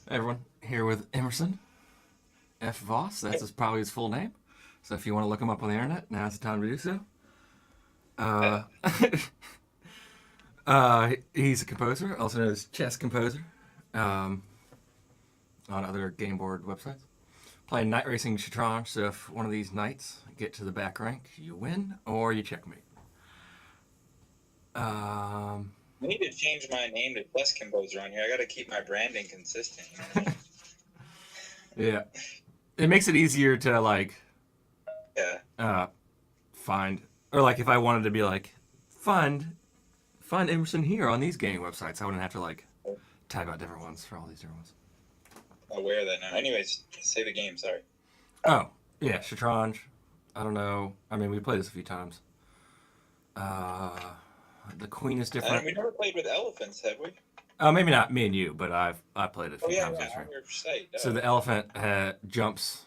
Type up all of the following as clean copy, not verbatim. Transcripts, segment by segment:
Everyone, here with Emerson F. Voss. Probably his full name. So if you want to look him up on the internet, now's the time to do so. Uh, he's a composer, also known as chess composer, um, on other game board websites. Playing night racing Shatranj, so if one of these knights get to the back rank, you win or you checkmate. Um, I need to change my name to Chess Composer on here. I got to keep my branding consistent. You know? yeah, it makes it easier to Yeah. find, or if I wanted to be find Emerson here on these gaming websites, I wouldn't have to type out different ones for all these different ones. Aware of that now. Anyways, say the game. Sorry. Oh, yeah, Shatranj. I don't know. I mean, we played this a few times. The queen is different. We never played with elephants, have we? Maybe not me and you, but I played it a Oh few yeah, times yeah, on stream. on your site. So the elephant jumps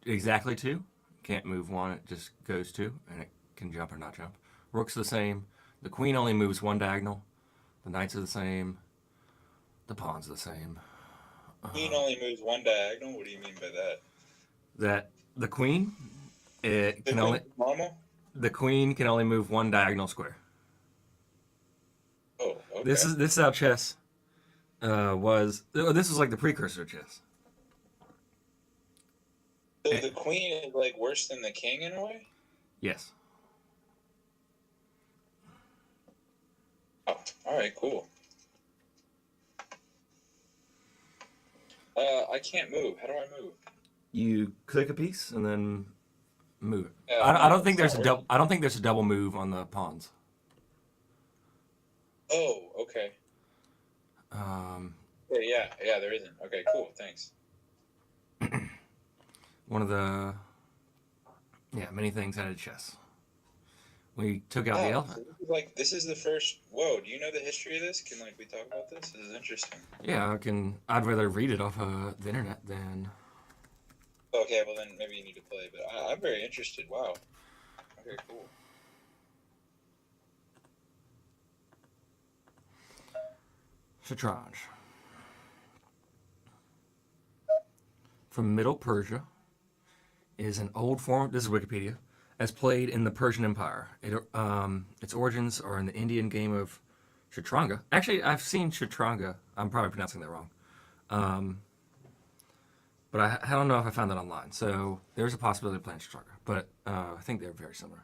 exactly two. Can't move one. It just goes two, and it can jump or not jump. Rook's the same. The queen only moves one diagonal. The knights are the same. The pawns are the same. Queen only moves one diagonal. What do you mean by that? That the queen it The can queen only is normal. the queen can only move one diagonal square. Oh, okay. This is how chess was. This was like the precursor to chess. So the queen is like worse than the king in a way. Yes. Oh, all right, cool. I can't move. How do I move? You click a piece and then move it. Yeah, I don't think it's there's not a double. I don't think there's a double move on the pawns. Oh, okay. Um, Yeah, there isn't. Okay, cool. Thanks. one of the many things out of chess. We took out the elephant. So this is the first. Whoa, do you know the history of this? Can we talk about this? This is interesting. Yeah, I can. I'd rather read it off the internet than. Okay, well then maybe you need to play. But I'm very interested. Wow. Okay, cool. Shatranj. From Middle Persia is an old form. This is Wikipedia. As played in the Persian Empire. Its origins are in the Indian game of Shatranga. Actually, I've seen Shatranga. I'm probably pronouncing that wrong. But I don't know if I found that online. So there's a possibility of playing Shatranga. But I think they're very similar.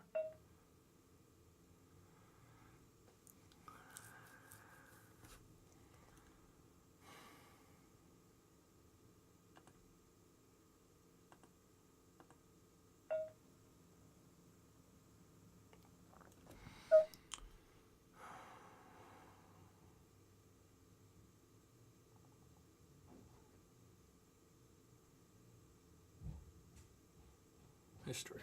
History.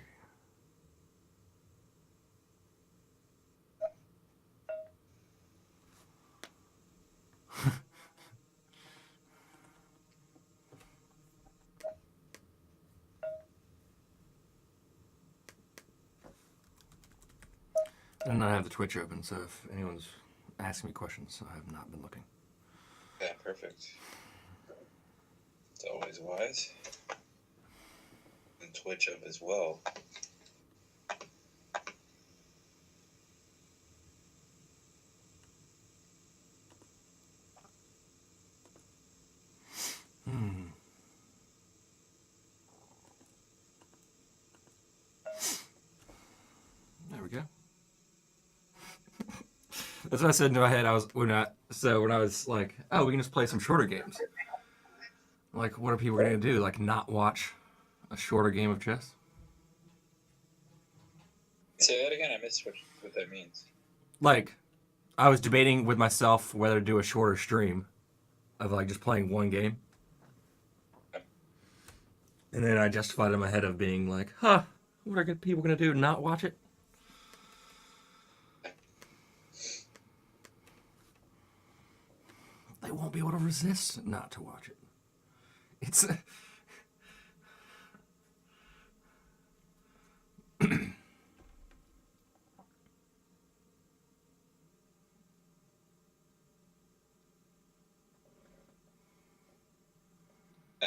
And I have the Twitch open, so if anyone's asking me questions, I have not been looking. Yeah, perfect. It's always wise. And Twitch up as well. There we go. That's what I said in my head. When I was like, oh, we can just play some shorter games. Like, what are people going to do? Like, not watch a shorter game of chess? Say that again. I missed what that means. Like, I was debating with myself whether to do a shorter stream of just playing one game. And then I justified it in my head of being like, what are good people going to do? Not watch it? They won't be able to resist not to watch it. It's.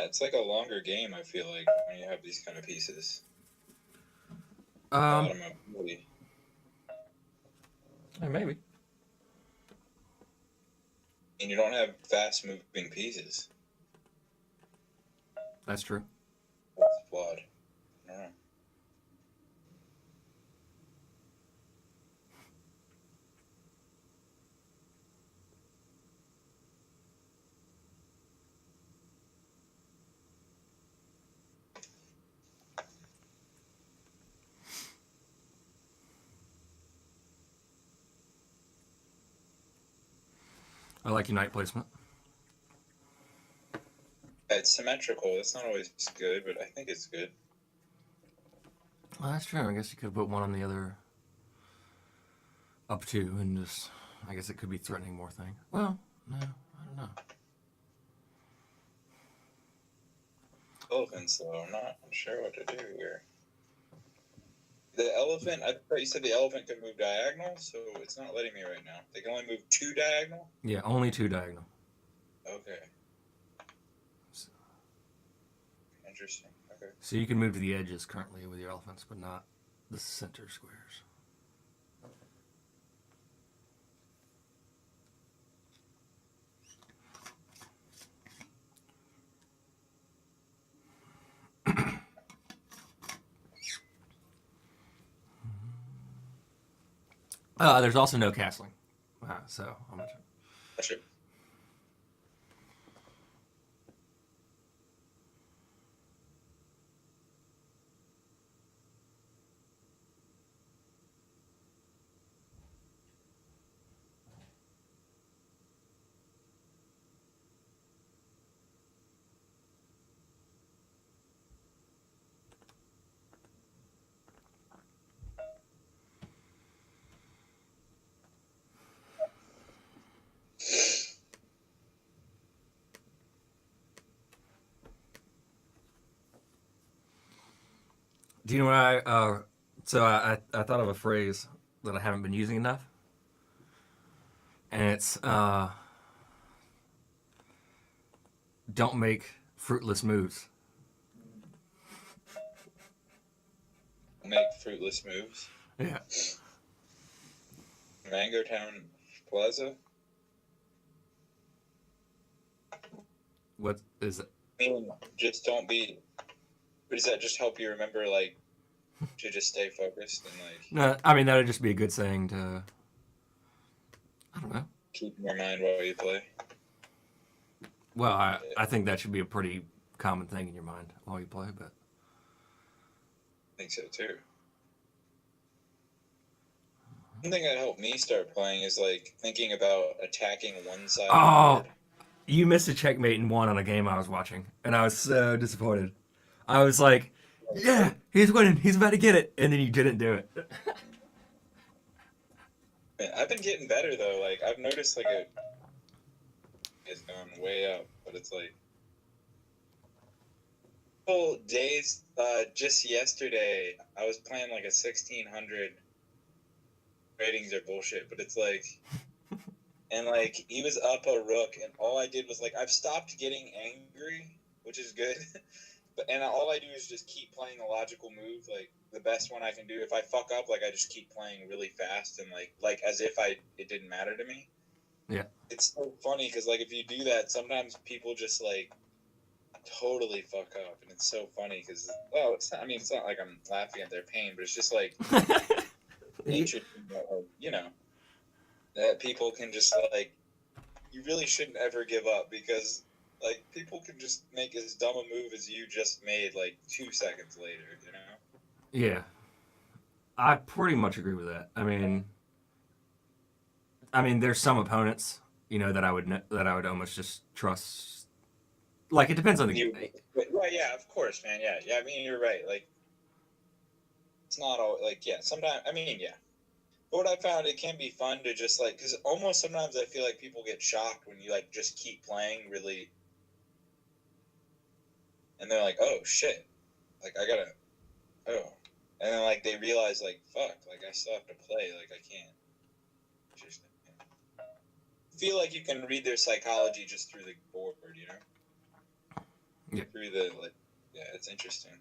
it's like a longer game. I feel like when you have these kind of pieces. A Um, lot of mobility. maybe. And you don't have fast moving pieces. That's true. That's flawed. I don't know. I like your knight placement. It's symmetrical. It's not always good, but I think it's good. Well, that's true. I guess you could put one on the other up two and just. I guess it could be threatening more thing. Well, no, I don't know. Elephants, though, I'm not sure what to do here. The elephant, I thought you said the elephant could move diagonal, so it's not letting me right now. They can only move 2 diagonal? Yeah, only 2 diagonal. Okay. Interesting. Okay. So you can move to the edges currently with your elephants, but not the center squares. There's also no castling. So I'm gonna. Gotcha. Do you know what I thought of a phrase that I haven't been using enough, and it's don't make fruitless moves. Make fruitless moves. Yeah. MangoTown Plaza? What is it? I mean, just don't be. But does that just help you remember, like, to just stay focused and, like. No, I mean that would just be a good saying to. I don't know. Keep in your mind while you play? Well, I think that should be a pretty common thing in your mind while you play, but. I think so, too. One thing that helped me start playing is, like, thinking about attacking one side of the Oh! board. You missed a checkmate and won on a game I was watching, and I was so disappointed. I was like, yeah, he's winning. He's about to get it. And then you didn't do it. Man, I've been getting better, though. Like, I've noticed, like, it's gone way up, but it's like. Couple days, just yesterday, I was playing, like, a 1600. Ratings are bullshit, but it's like. And, like, he was up a rook, and all I did was, like, I've stopped getting angry, which is good. And all I do is just keep playing a logical move, like, the best one I can do. If I fuck up, like, I just keep playing really fast and, like as if it didn't matter to me. Yeah. It's so funny, because, like, if you do that, sometimes people just, like, totally fuck up. And it's so funny, because, well, it's not, I mean, it's not like I'm laughing at their pain, but it's just, like, nature, you know. That people can just, like, you really shouldn't ever give up, because, like, people can just make as dumb a move as you just made, like, 2 seconds later, you know? Yeah. I pretty much agree with that. I mean, there's some opponents, that I would almost just trust. Like, it depends on the. Well, yeah, of course, man. Yeah. I mean, you're right. Like, it's not all like, yeah. Sometimes, I mean, yeah. But what I found, it can be fun to just, like, because almost sometimes I feel like people get shocked when you, like, just keep playing really, and they're like, oh shit, like, I gotta, oh, and then, like, they realize, like, fuck, like, I still have to play, like, I can't just feel like you can read their psychology just through the board, you know? Yeah. through the like. Yeah, it's interesting.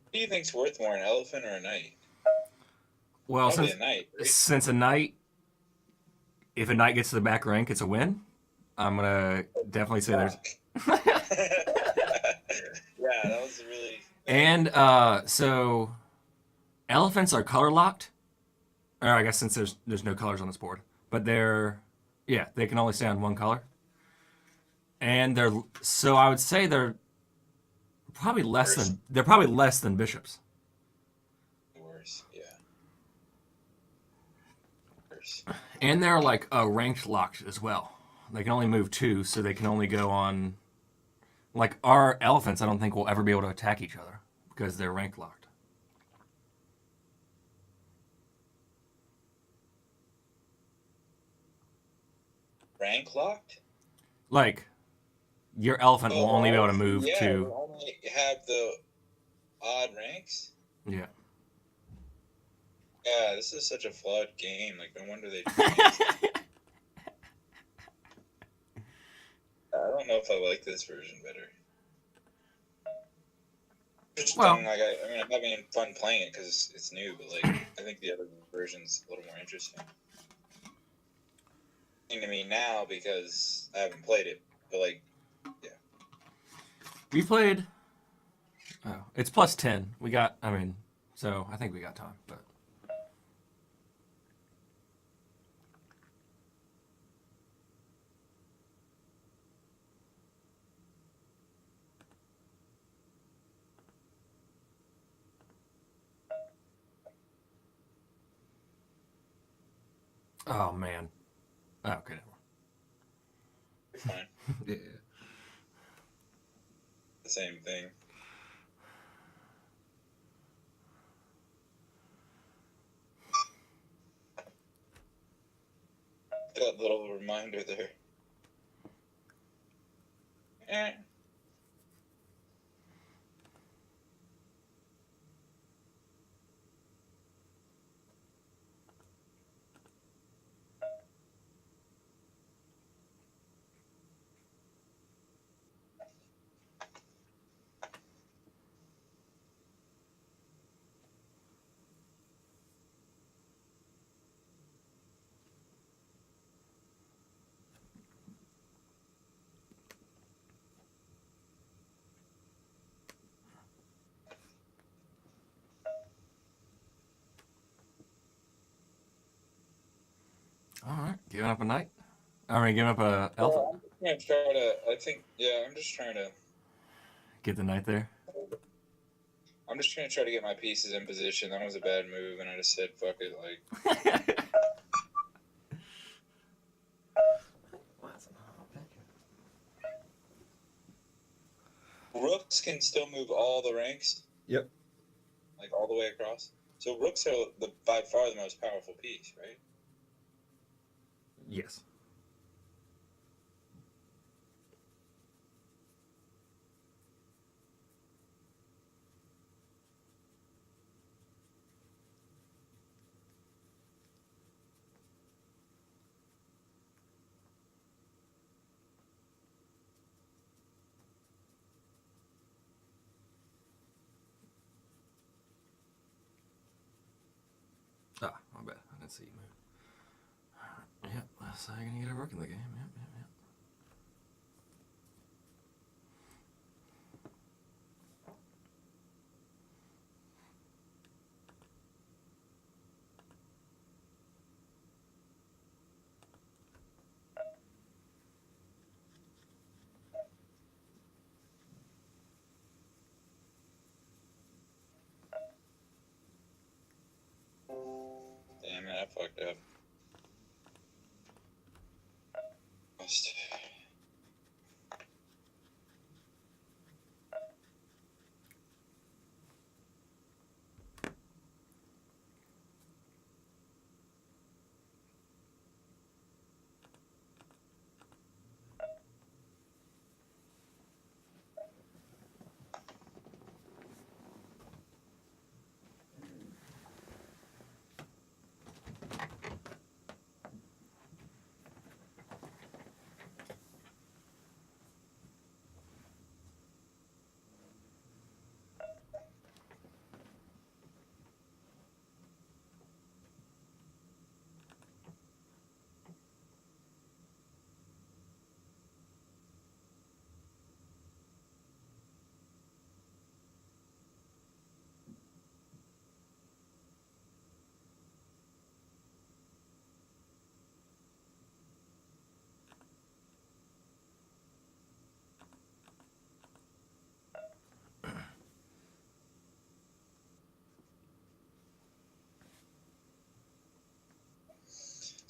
What do you think's worth more, an elephant or a knight? Well, Probably a knight. Right? since a knight, if a knight gets to the back rank, it's a win. I'm gonna definitely say there's. Yeah, that was really. And so elephants are color locked. Or I guess since there's no colors on this board, but they can only stay on one color. And so I would say they're probably less than bishops. Worse, yeah. Worse. And they're like ranked locked as well. They can only move 2, so they can only go on. Like our elephants, I don't think will ever be able to attack each other because they're rank locked. Rank locked? Like your elephant will only be able to move yeah, to. we only have the odd ranks. Yeah. Yeah, this is such a flawed game. Like, no wonder they. I don't know if I like this version better. Well, like I'm having fun playing it because it's new, but like I think the other version's a little more interesting to me now because I haven't played it. But like, yeah, we played. Oh, it's +10. We got. I mean, so I think we got time, but. Oh man. Oh, okay. you're fine. Yeah. The same thing. That little reminder there. All right. Giving up a knight. All right. Giving up a elephant. I'm just trying to. I think. Yeah, I'm just trying to. Get the knight there. I'm just trying to try to get my pieces in position. That was a bad move, and I just said, "Fuck it." Like, rooks can still move all the ranks. Yep. Like all the way across. So rooks are by far the most powerful piece, right? Yes. Ah, my bad. I didn't see you move. Yep, that's how you're gonna get a rook in the game. Yep, yep, yep. Damn it, I fucked up.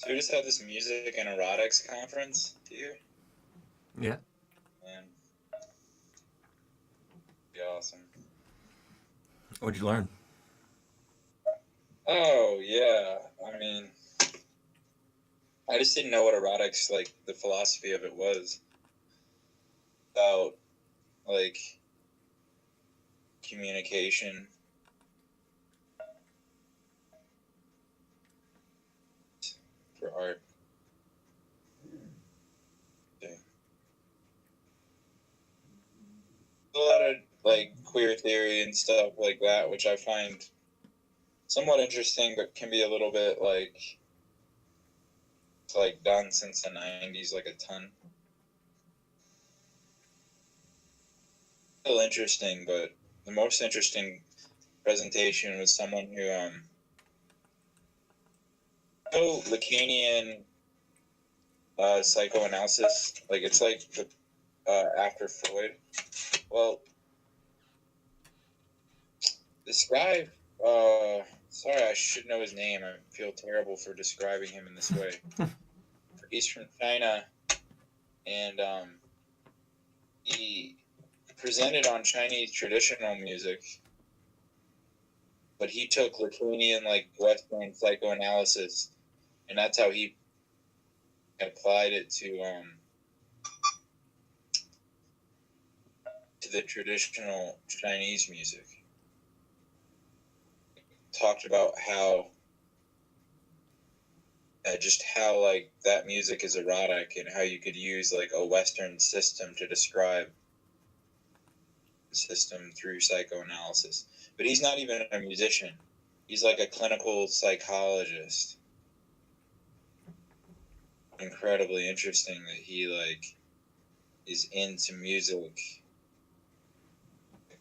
So we just had this music and erotics conference here. Yeah. And be awesome. What'd you learn? Oh yeah. I mean, I just didn't know what erotics, like the philosophy of it was. About like communication. For art. Yeah. A lot of like queer theory and stuff like that, which I find somewhat interesting, but can be a little bit like it's like done since the 90s, like a ton. Still interesting, but the most interesting presentation was someone who Lacanian psychoanalysis, like it's like the after Freud. Well, this guy, sorry, I should know his name. I feel terrible for describing him in this way. He's from China, and he presented on Chinese traditional music, but he took Lacanian, like Western psychoanalysis, and that's how he applied it to the traditional Chinese music. Talked about how just how like that music is erotic and how you could use like a Western system to describe the system through psychoanalysis. But he's not even a musician. He's like a clinical psychologist. Incredibly interesting that he like is into music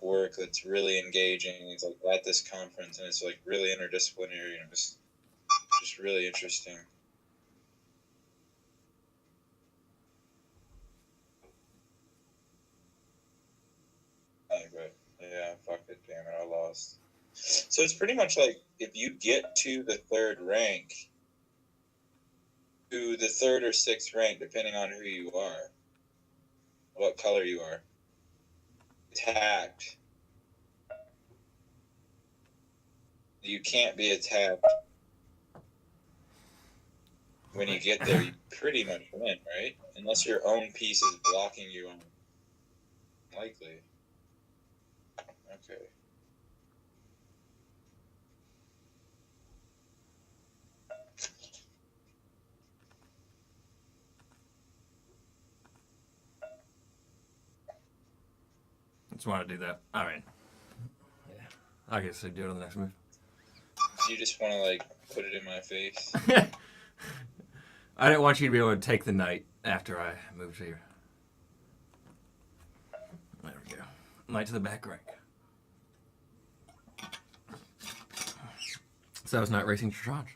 work that's really engaging. It's like at this conference and it's like really interdisciplinary and it was just really interesting. But yeah, fuck it, damn it, I lost. So it's pretty much like if you get to the third rank, to the third or sixth rank, depending on who you are, what color you are, attacked. You can't be attacked when you get there. You pretty much win, right? Unless your own piece is blocking you. Likely. Okay. Just want to do that. I mean, yeah. I guess I do it on the next move. You just want to like put it in my face. I didn't want you to be able to take the knight after I moved here. There we go. Knight to the back rank. So that was Knight Racing Shatranj.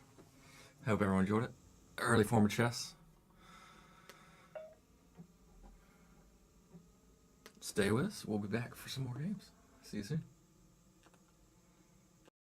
Hope everyone enjoyed it. Early form of chess. Stay with us. We'll be back for some more games. See you soon.